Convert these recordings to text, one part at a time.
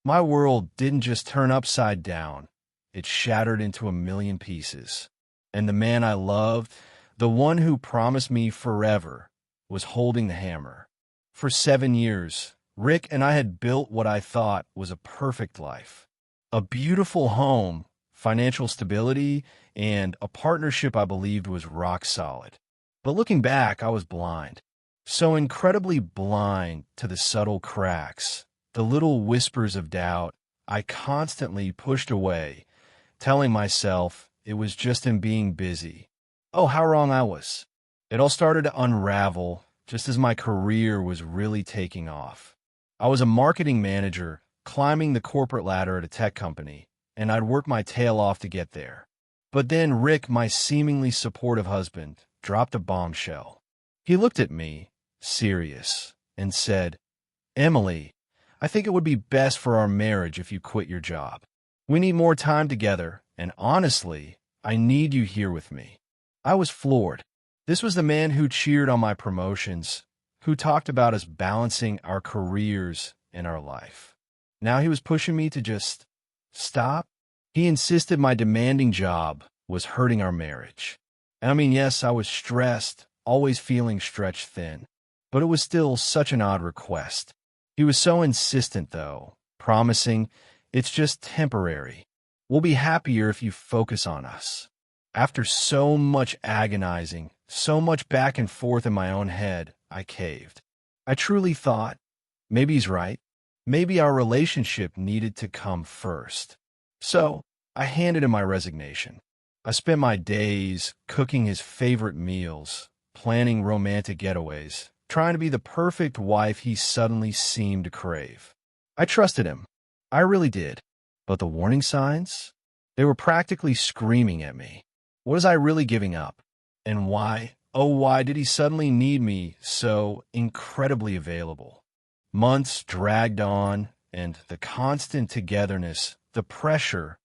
My world didn't just turn upside down, it shattered into a million pieces. And the man I loved, the one who promised me forever, was holding the hammer. For 7 years, Rick and I had built what I thought was a perfect life. A beautiful home, financial stability, and a partnership I believed was rock solid. But looking back, I was blind. So incredibly blind to the subtle cracks, the little whispers of doubt I constantly pushed away, telling myself it was just him being busy. Oh, how wrong I was. It all started to unravel just as my career was really taking off. I was a marketing manager climbing the corporate ladder at a tech company, and I'd worked my tail off to get there. But then Rick, my seemingly supportive husband, dropped a bombshell. He looked at me, serious, and said, "Emily, I think it would be best for our marriage if you quit your job. We need more time together, and honestly, I need you here with me." I was floored. This was the man who cheered on my promotions, who talked about us balancing our careers and our life. Now he was pushing me to just stop. He insisted my demanding job was hurting our marriage. And I mean, yes, I was stressed, always feeling stretched thin, but it was still such an odd request. He was so insistent, though, promising, "It's just temporary. We'll be happier if you focus on us." After so much agonizing, so much back and forth in my own head, I caved. I truly thought, maybe he's right. Maybe our relationship needed to come first. So I handed him my resignation. I spent my days cooking his favorite meals, planning romantic getaways, trying to be the perfect wife he suddenly seemed to crave. I trusted him. I really did. But the warning signs? They were practically screaming at me. What was I really giving up? And why, oh why did he suddenly need me so incredibly available? Months dragged on, and the constant togetherness, the pressure,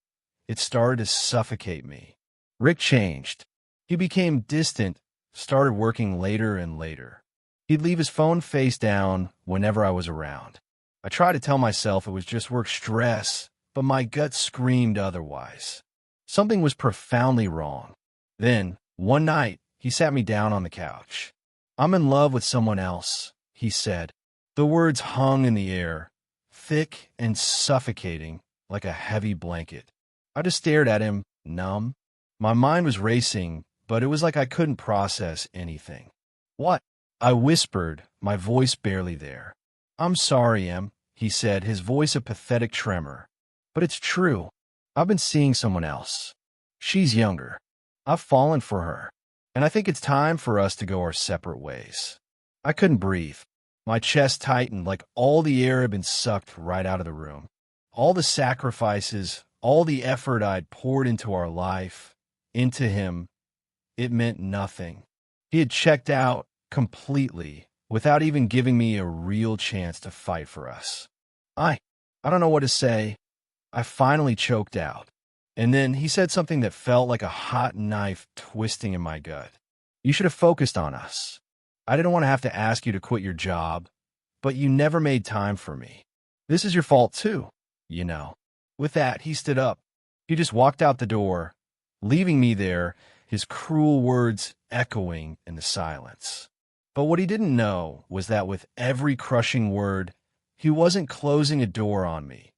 it started to suffocate me. Rick changed. He became distant, started working later and later. He'd leave his phone face down whenever I was around. I tried to tell myself it was just work stress, but my gut screamed otherwise. Something was profoundly wrong. Then, one night, he sat me down on the couch. "I'm in love with someone else," he said. The words hung in the air, thick and suffocating like a heavy blanket. I just stared at him, numb. My mind was racing, but it was like I couldn't process anything. "What?" I whispered, my voice barely there. "I'm sorry, Em," he said, his voice a pathetic tremor. "But it's true. I've been seeing someone else. She's younger. I've fallen for her, and I think it's time for us to go our separate ways." I couldn't breathe. My chest tightened like all the air had been sucked right out of the room. All the sacrifices, all the effort I'd poured into our life, into him, it meant nothing. He had checked out completely without even giving me a real chance to fight for us. I don't know what to say. I finally choked out. And then he said something that felt like a hot knife twisting in my gut. "You should have focused on us. I didn't want to have to ask you to quit your job, but you never made time for me. This is your fault too, you know." With that, he stood up. He just walked out the door, leaving me there, his cruel words echoing in the silence. But what he didn't know was that with every crushing word, he wasn't closing a door on me.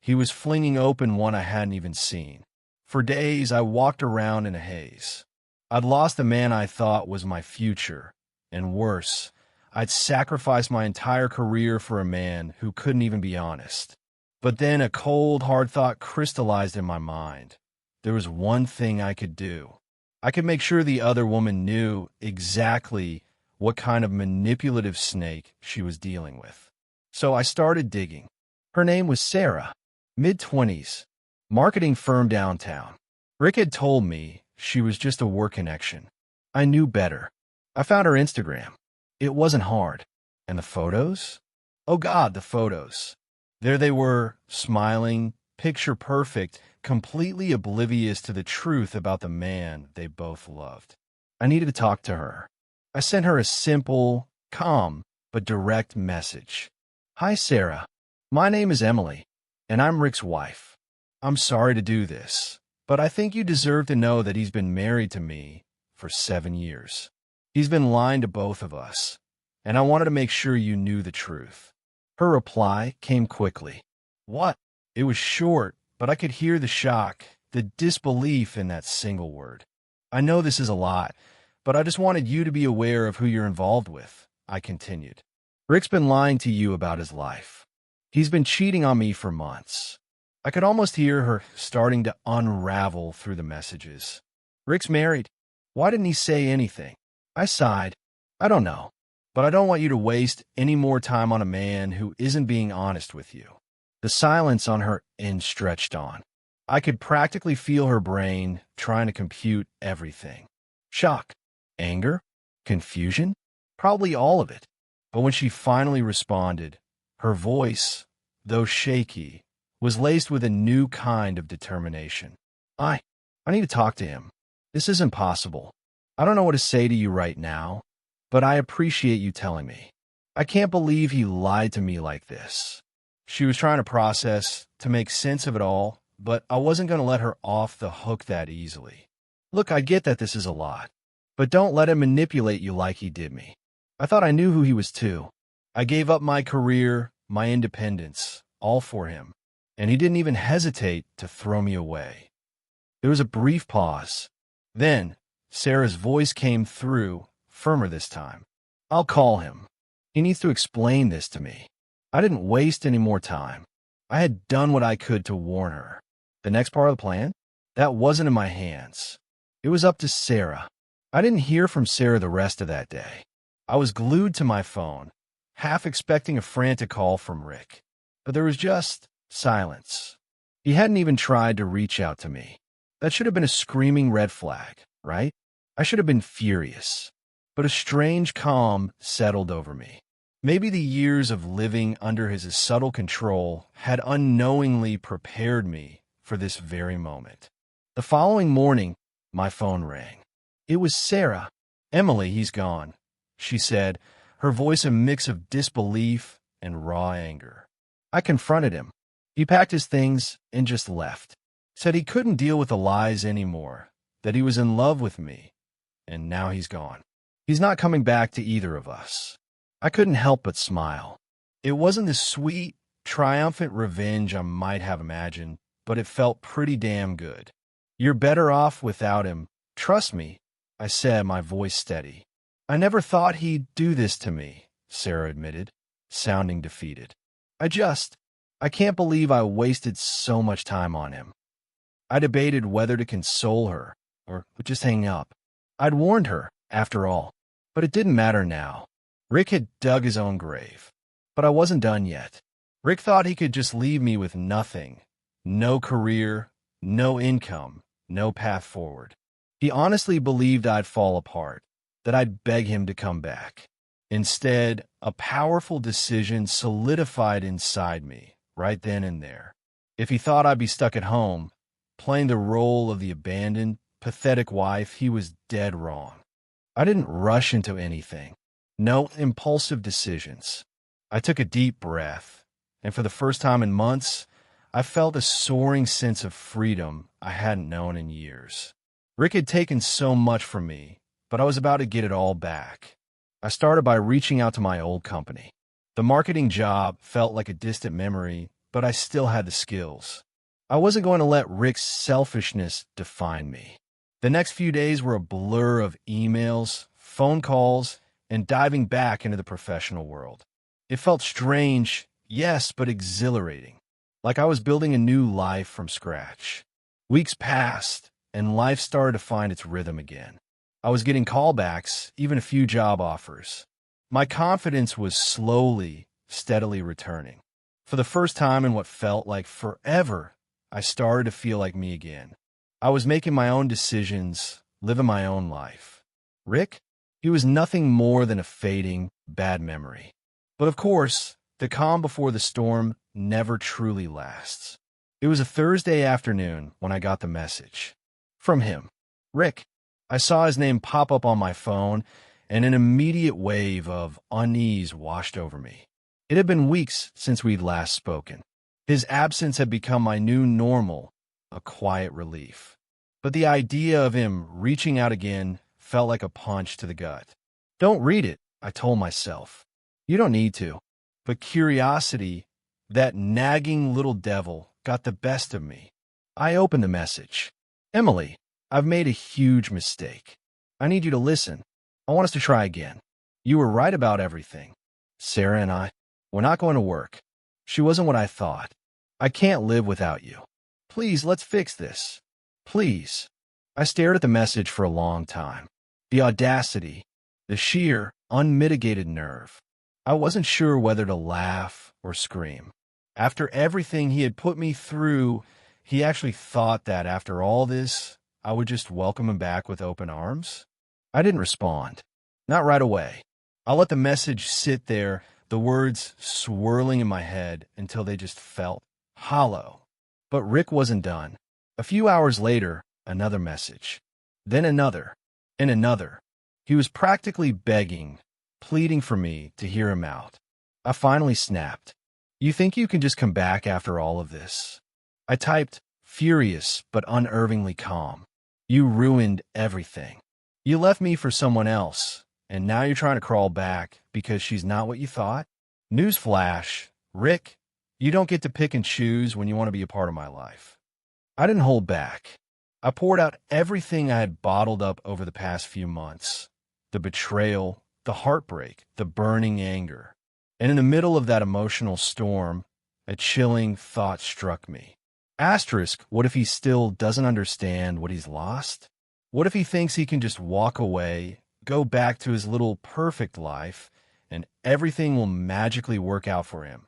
He was flinging open one I hadn't even seen. For days, I walked around in a haze. I'd lost the man I thought was my future, and worse, I'd sacrificed my entire career for a man who couldn't even be honest. But then a cold, hard thought crystallized in my mind. There was one thing I could do. I could make sure the other woman knew exactly what kind of manipulative snake she was dealing with. So I started digging. Her name was Sarah, mid-20s, marketing firm downtown. Rick had told me she was just a work connection. I knew better. I found her Instagram. It wasn't hard. And the photos? Oh God, the photos. There they were, smiling, picture perfect, completely oblivious to the truth about the man they both loved. I needed to talk to her. I sent her a simple, calm, but direct message. "Hi, Sarah. My name is Emily. And I'm Rick's wife. I'm sorry to do this, but I think you deserve to know that he's been married to me for 7 years. He's been lying to both of us, and I wanted to make sure you knew the truth." Her reply came quickly. "What?" It was short, but I could hear the shock, the disbelief in that single word. "I know this is a lot, but I just wanted you to be aware of who you're involved with," I continued. "Rick's been lying to you about his life. He's been cheating on me for months." I could almost hear her starting to unravel through the messages. "Rick's married. Why didn't he say anything?" I sighed. "I don't know, but I don't want you to waste any more time on a man who isn't being honest with you." The silence on her end stretched on. I could practically feel her brain trying to compute everything. Shock, anger, confusion, probably all of it. But when she finally responded, her voice, though shaky, was laced with a new kind of determination. I need to talk to him. This isn't possible. I don't know what to say to you right now, but I appreciate you telling me. I can't believe he lied to me like this." She was trying to process, to make sense of it all, but I wasn't going to let her off the hook that easily. "Look, I get that this is a lot, but don't let him manipulate you like he did me. I thought I knew who he was too. I gave up my career, my independence, all for him, and he didn't even hesitate to throw me away." There was a brief pause. Then, Sarah's voice came through, firmer this time. "I'll call him. He needs to explain this to me." I didn't waste any more time. I had done what I could to warn her. The next part of the plan? That wasn't in my hands. It was up to Sarah. I didn't hear from Sarah the rest of that day. I was glued to my phone, half expecting a frantic call from Rick. But there was just silence. He hadn't even tried to reach out to me. That should have been a screaming red flag, right? I should have been furious. But a strange calm settled over me. Maybe the years of living under his subtle control had unknowingly prepared me for this very moment. The following morning, my phone rang. It was Sarah. "Emily, he's gone," she said, her voice a mix of disbelief and raw anger. I confronted him. He packed his things and just left. Said he couldn't deal with the lies anymore, that he was in love with me, and now he's gone. He's not coming back to either of us. I couldn't help but smile. It wasn't the sweet, triumphant revenge I might have imagined, but it felt pretty damn good. "You're better off without him. Trust me," I said, my voice steady. "I never thought he'd do this to me," Sarah admitted, sounding defeated. I can't believe I wasted so much time on him." I debated whether to console her or just hang up. I'd warned her, after all, but it didn't matter now. Rick had dug his own grave, but I wasn't done yet. Rick thought he could just leave me with nothing, no career, no income, no path forward. He honestly believed I'd fall apart, that I'd beg him to come back. Instead, a powerful decision solidified inside me, right then and there. If he thought I'd be stuck at home, playing the role of the abandoned, pathetic wife, he was dead wrong. I didn't rush into anything. No impulsive decisions. I took a deep breath, and for the first time in months, I felt a soaring sense of freedom I hadn't known in years. Rick had taken so much from me, but I was about to get it all back. I started by reaching out to my old company. The marketing job felt like a distant memory, but I still had the skills. I wasn't going to let Rick's selfishness define me. The next few days were a blur of emails, phone calls, and diving back into the professional world. It felt strange, yes, but exhilarating, like I was building a new life from scratch. Weeks passed, and life started to find its rhythm again. I was getting callbacks, even a few job offers. My confidence was slowly, steadily returning. For the first time in what felt like forever, I started to feel like me again. I was making my own decisions, living my own life. Rick? He was nothing more than a fading, bad memory. But of course, the calm before the storm never truly lasts. It was a Thursday afternoon when I got the message. From him. Rick. I saw his name pop up on my phone, and an immediate wave of unease washed over me. It had been weeks since we'd last spoken. His absence had become my new normal, a quiet relief. But the idea of him reaching out again felt like a punch to the gut. Don't read it, I told myself. You don't need to. But curiosity, that nagging little devil, got the best of me. I opened the message. Emily, I've made a huge mistake. I need you to listen. I want us to try again. You were right about everything. Sarah and I, we're not going to work. She wasn't what I thought. I can't live without you. Please, let's fix this. Please. I stared at the message for a long time. The audacity, the sheer, unmitigated nerve. I wasn't sure whether to laugh or scream. After everything he had put me through, he actually thought that after all this, I would just welcome him back with open arms? I didn't respond. Not right away. I let the message sit there, the words swirling in my head until they just felt hollow. But Rick wasn't done. A few hours later, another message. Then another. And another. He was practically begging, pleading for me to hear him out. I finally snapped. You think you can just come back after all of this? I typed, furious but unervingly calm. You ruined everything. You left me for someone else, and now you're trying to crawl back because she's not what you thought? Newsflash, Rick, you don't get to pick and choose when you want to be a part of my life. I didn't hold back. I poured out everything I had bottled up over the past few months. The betrayal, the heartbreak, the burning anger. And in the middle of that emotional storm, a chilling thought struck me. Asterisk, what if he still doesn't understand what he's lost? What if he thinks he can just walk away, go back to his little perfect life, and everything will magically work out for him?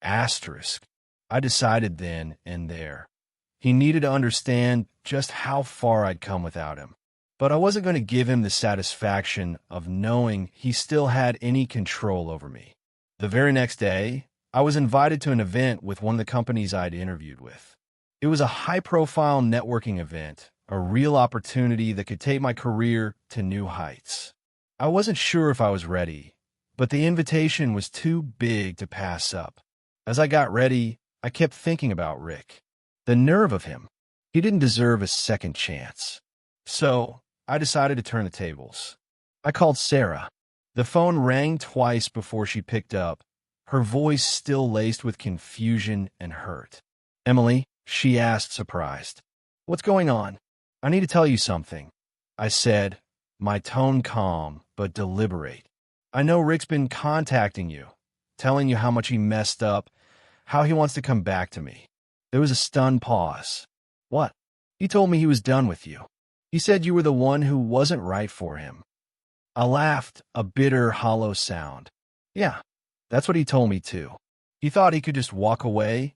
Asterisk. I decided then and there. He needed to understand just how far I'd come without him. But I wasn't going to give him the satisfaction of knowing he still had any control over me. The very next day, I was invited to an event with one of the companies I'd interviewed with. It was a high-profile networking event, a real opportunity that could take my career to new heights. I wasn't sure if I was ready, but the invitation was too big to pass up. As I got ready, I kept thinking about Rick. The nerve of him. He didn't deserve a second chance. So, I decided to turn the tables. I called Sarah. The phone rang twice before she picked up, her voice still laced with confusion and hurt. Emily, she asked, surprised. What's going on? I need to tell you something, I said, my tone calm but deliberate. I know Rick's been contacting you, telling you how much he messed up, how he wants to come back to me. There was a stunned pause. What? He told me he was done with you. He said you were the one who wasn't right for him. I laughed, a bitter, hollow sound. Yeah, that's what he told me too. He thought he could just walk away,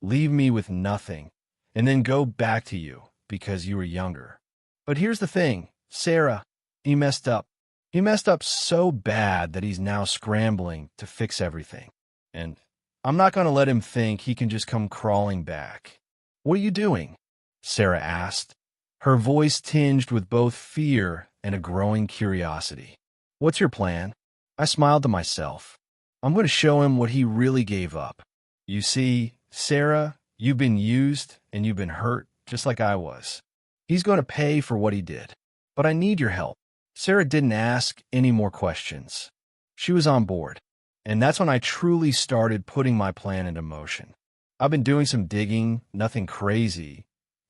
leave me with nothing, and then go back to you because you were younger. But here's the thing, Sarah, he messed up. He messed up so bad that he's now scrambling to fix everything. And I'm not going to let him think he can just come crawling back. What are you doing? Sarah asked, her voice tinged with both fear and a growing curiosity. What's your plan? I smiled to myself. I'm going to show him what he really gave up. You see, Sarah, you've been used and you've been hurt just like I was. He's going to pay for what he did. But I need your help. Sarah didn't ask any more questions. She was on board. And that's when I truly started putting my plan into motion. I've been doing some digging, nothing crazy,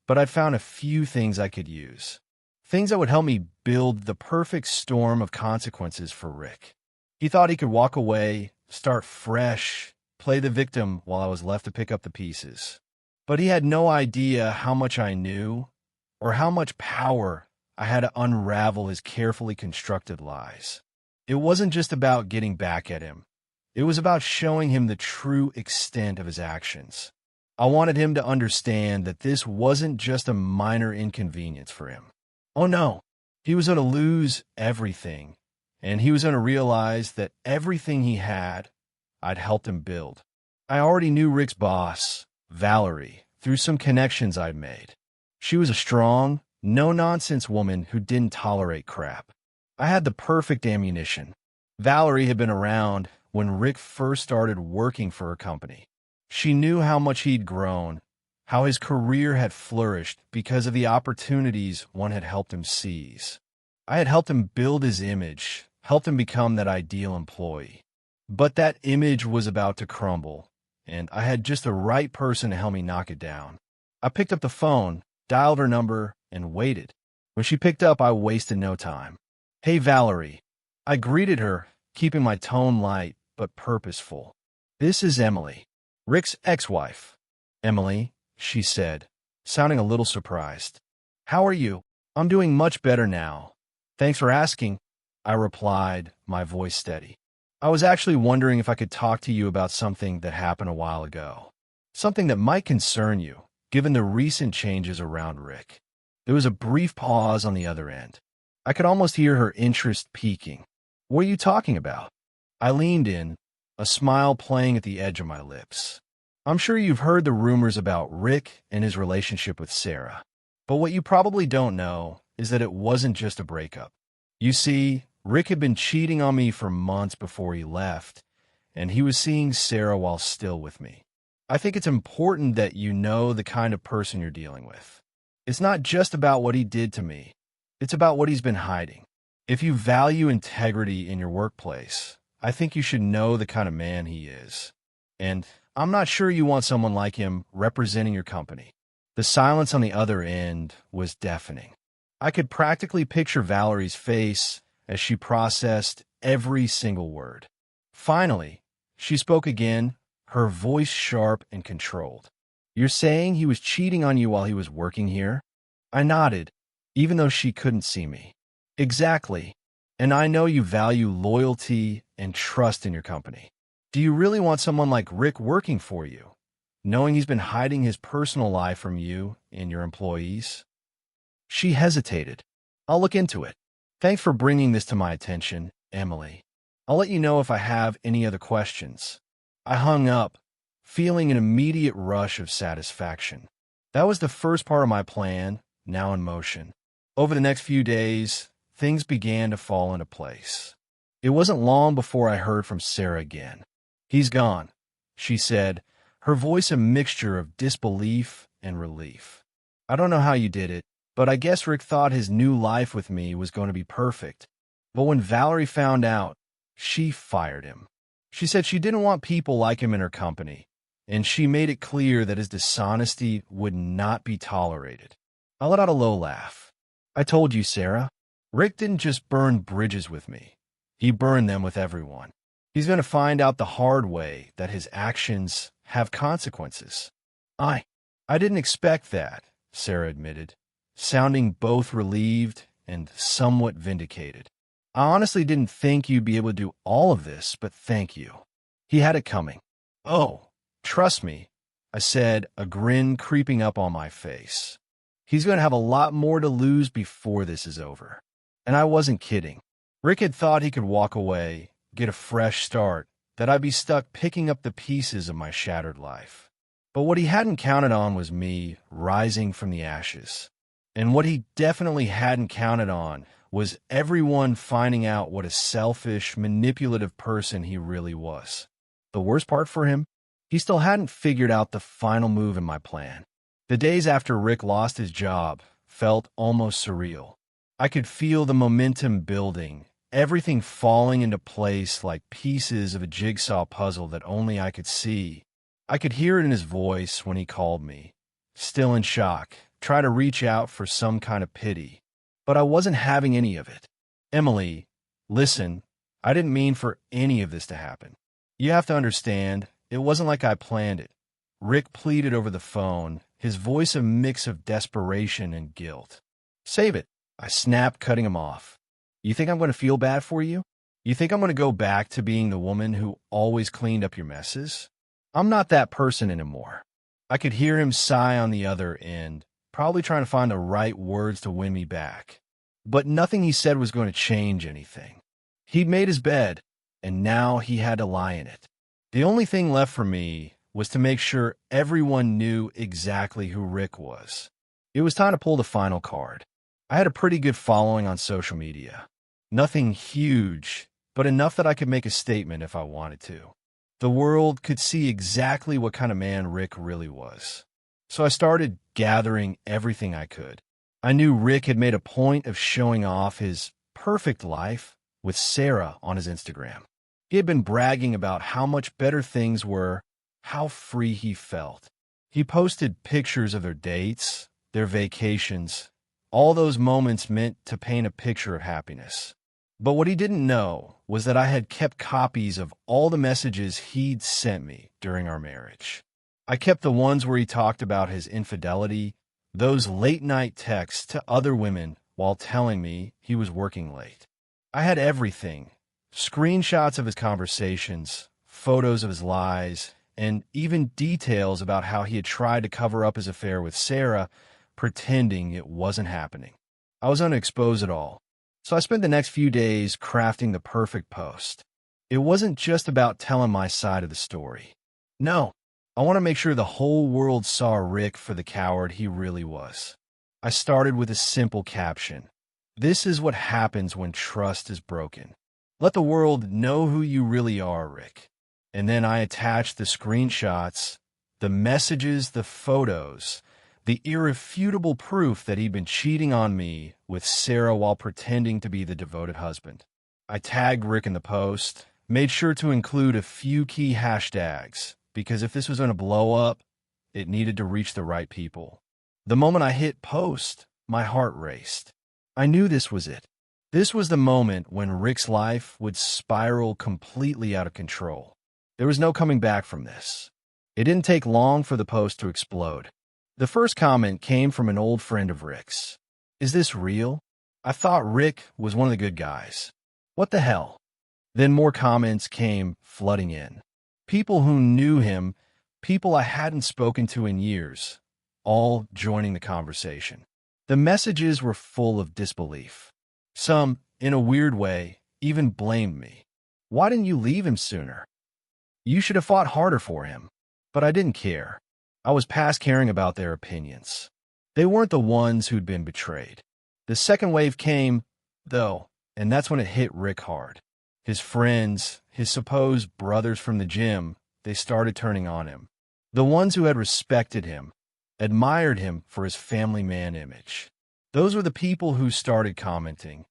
but I'd found a few things I could use. Things that would help me build the perfect storm of consequences for Rick. He thought he could walk away, start fresh, play the victim while I was left to pick up the pieces. But he had no idea how much I knew or how much power I had to unravel his carefully constructed lies. It wasn't just about getting back at him. It was about showing him the true extent of his actions. I wanted him to understand that this wasn't just a minor inconvenience for him. Oh no, he was going to lose everything, and he was going to realize that everything he had, I'd helped him build. I already knew Rick's boss, Valerie, through some connections I'd made. She was a strong, no-nonsense woman who didn't tolerate crap. I had the perfect ammunition. Valerie had been around when Rick first started working for her company. She knew how much he'd grown, how his career had flourished because of the opportunities one had helped him seize. I had helped him build his image, helped him become that ideal employee. But that image was about to crumble, and I had just the right person to help me knock it down. I picked up the phone, dialed her number, and waited. When she picked up, I wasted no time. "Hey, Valerie." I greeted her, keeping my tone light but purposeful. "This is Emily, Rick's ex-wife." "Emily," she said, sounding a little surprised. "How are you?" "I'm doing much better now. Thanks for asking," I replied, my voice steady. "I was actually wondering if I could talk to you about something that happened a while ago. Something that might concern you, given the recent changes around Rick." There was a brief pause on the other end. I could almost hear her interest peaking. "What are you talking about?" I leaned in, a smile playing at the edge of my lips. "I'm sure you've heard the rumors about Rick and his relationship with Sarah. But what you probably don't know is that it wasn't just a breakup. You see, Rick had been cheating on me for months before he left, and he was seeing Sarah while still with me. I think it's important that you know the kind of person you're dealing with. It's not just about what he did to me. It's about what he's been hiding. If you value integrity in your workplace, I think you should know the kind of man he is. And I'm not sure you want someone like him representing your company." The silence on the other end was deafening. I could practically picture Valerie's face as she processed every single word. Finally, she spoke again, her voice sharp and controlled. "You're saying he was cheating on you while he was working here?" I nodded, even though she couldn't see me. "Exactly. And I know you value loyalty and trust in your company. Do you really want someone like Rick working for you, knowing he's been hiding his personal life from you and your employees?" She hesitated. "I'll look into it. Thanks for bringing this to my attention, Emily. I'll let you know if I have any other questions." I hung up, feeling an immediate rush of satisfaction. That was the first part of my plan, now in motion. Over the next few days, things began to fall into place. It wasn't long before I heard from Sarah again. "He's gone," she said, her voice a mixture of disbelief and relief. "I don't know how you did it, but I guess Rick thought his new life with me was going to be perfect. But when Valerie found out, she fired him. She said she didn't want people like him in her company, and she made it clear that his dishonesty would not be tolerated." I let out a low laugh. "I told you, Sarah. Rick didn't just burn bridges with me. He burned them with everyone. He's going to find out the hard way that his actions have consequences." I didn't expect that," Sarah admitted, sounding both relieved and somewhat vindicated. "I honestly didn't think you'd be able to do all of this, but thank you. He had it coming." "Oh, trust me," I said, a grin creeping up on my face. "He's going to have a lot more to lose before this is over." And I wasn't kidding. Rick had thought he could walk away, get a fresh start, that I'd be stuck picking up the pieces of my shattered life. But what he hadn't counted on was me rising from the ashes. And what he definitely hadn't counted on was everyone finding out what a selfish, manipulative person he really was. The worst part for him? He still hadn't figured out the final move in my plan. The days after Rick lost his job felt almost surreal. I could feel the momentum building, everything falling into place like pieces of a jigsaw puzzle that only I could see. I could hear it in his voice when he called me, still in shock, try to reach out for some kind of pity. But I wasn't having any of it. "Emily, listen, I didn't mean for any of this to happen. You have to understand, it wasn't like I planned it." Rick pleaded over the phone, his voice a mix of desperation and guilt. "Save it," I snapped, cutting him off. "You think I'm going to feel bad for you? You think I'm going to go back to being the woman who always cleaned up your messes? I'm not that person anymore." I could hear him sigh on the other end, probably trying to find the right words to win me back. But nothing he said was going to change anything. He'd made his bed, and now he had to lie in it. The only thing left for me was to make sure everyone knew exactly who Rick was. It was time to pull the final card. I had a pretty good following on social media. Nothing huge, but enough that I could make a statement if I wanted to. the world could see exactly what kind of man Rick really was. So I started gathering everything I could. I knew Rick had made a point of showing off his perfect life with Sarah on his Instagram. He had been bragging about how much better things were, how free he felt. He posted pictures of their dates, their vacations, all those moments meant to paint a picture of happiness. But what he didn't know was that I had kept copies of all the messages he'd sent me during our marriage. I kept the ones where he talked about his infidelity, those late-night texts to other women while telling me he was working late. I had everything, screenshots of his conversations, photos of his lies, and even details about how he had tried to cover up his affair with Sarah, pretending it wasn't happening. I was going to expose it all. So I spent the next few days crafting the perfect post. It wasn't just about telling my side of the story. No, I want to make sure the whole world saw Rick for the coward he really was. I started with a simple caption. This is what happens when trust is broken. Let the world know who you really are, Rick. And then I attached the screenshots, the messages, the photos, the irrefutable proof that he'd been cheating on me with Sarah while pretending to be the devoted husband. I tagged Rick in the post, made sure to include a few key hashtags, because if this was going to blow up, it needed to reach the right people. The moment I hit post, my heart raced. I knew this was it. This was the moment when Rick's life would spiral completely out of control. There was no coming back from this. It didn't take long for the post to explode. The first comment came from an old friend of Rick's. Is this real? I thought Rick was one of the good guys. What the hell? Then more comments came flooding in. People who knew him, people I hadn't spoken to in years, all joining the conversation. The messages were full of disbelief. Some, in a weird way, even blamed me. Why didn't you leave him sooner? You should have fought harder for him. But I didn't care. I was past caring about their opinions. They weren't the ones who'd been betrayed. The second wave came, though, and that's when it hit Rick hard. His friends, his supposed brothers from the gym, they started turning on him. The ones who had respected him, admired him for his family man image. Those were the people who started commenting,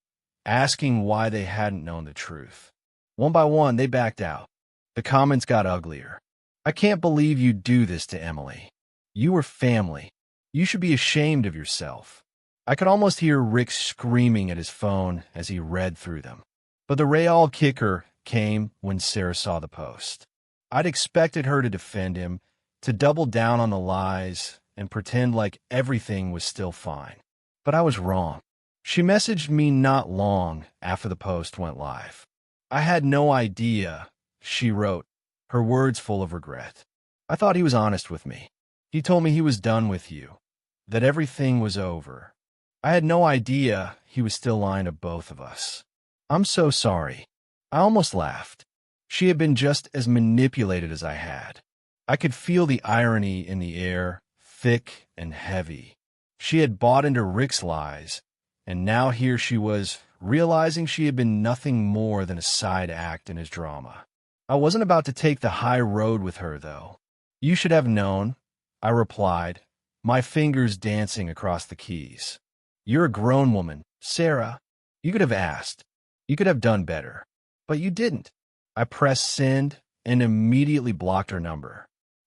asking why they hadn't known the truth. One by one, they backed out. The comments got uglier. I can't believe you'd do this to Emily. You were family. You should be ashamed of yourself. I could almost hear Rick screaming at his phone as he read through them. But the real kicker came when Sarah saw the post. I'd expected her to defend him, to double down on the lies, and pretend like everything was still fine. But I was wrong. She messaged me not long after the post went live. I had no idea, she wrote, her words full of regret. I thought he was honest with me. He told me he was done with you, that everything was over. I had no idea he was still lying to both of us. I'm so sorry. I almost laughed. She had been just as manipulated as I had. I could feel the irony in the air, thick and heavy. She had bought into Rick's lies, and now here she was, realizing she had been nothing more than a side act in his drama. I wasn't about to take the high road with her, though. You should have known, I replied, my fingers dancing across the keys. You're a grown woman, Sarah. You could have asked. You could have done better. But you didn't. I pressed send and immediately blocked her number.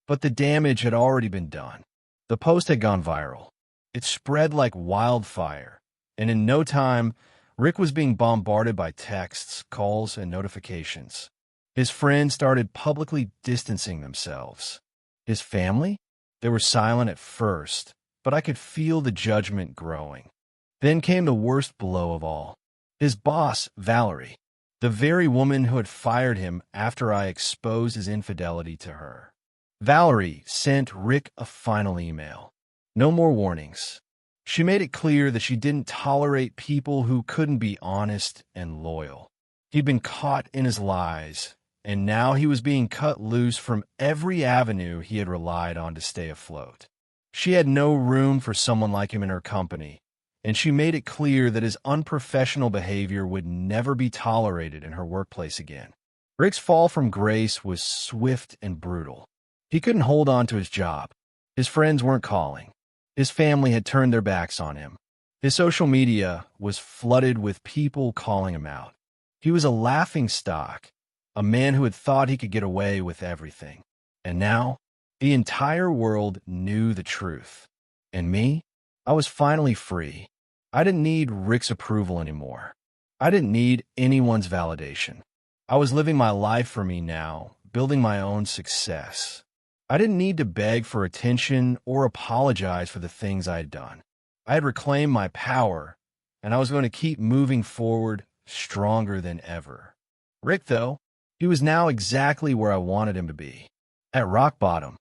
But the damage had already been done. The post had gone viral. It spread like wildfire, and in no time, Rick was being bombarded by texts, calls, and notifications. His friends started publicly distancing themselves. His family? They were silent at first, but I could feel the judgment growing. Then came the worst blow of all. His boss, Valerie, the very woman who had fired him after I exposed his infidelity to her. Valerie sent Rick a final email. No more warnings. She made it clear that she didn't tolerate people who couldn't be honest and loyal. He'd been caught in his lies, and now he was being cut loose from every avenue he had relied on to stay afloat. She had no room for someone like him in her company, and she made it clear that his unprofessional behavior would never be tolerated in her workplace again. Rick's fall from grace was swift and brutal. He couldn't hold on to his job. His friends weren't calling. His family had turned their backs on him. His social media was flooded with people calling him out. He was a laughingstock, a man who had thought he could get away with everything. And now, the entire world knew the truth. And me? I was finally free. I didn't need Rick's approval anymore. I didn't need anyone's validation. I was living my life for me now, building my own success. I didn't need to beg for attention or apologize for the things I had done. I had reclaimed my power, and I was going to keep moving forward stronger than ever. Rick, though, he was now exactly where I wanted him to be, at rock bottom,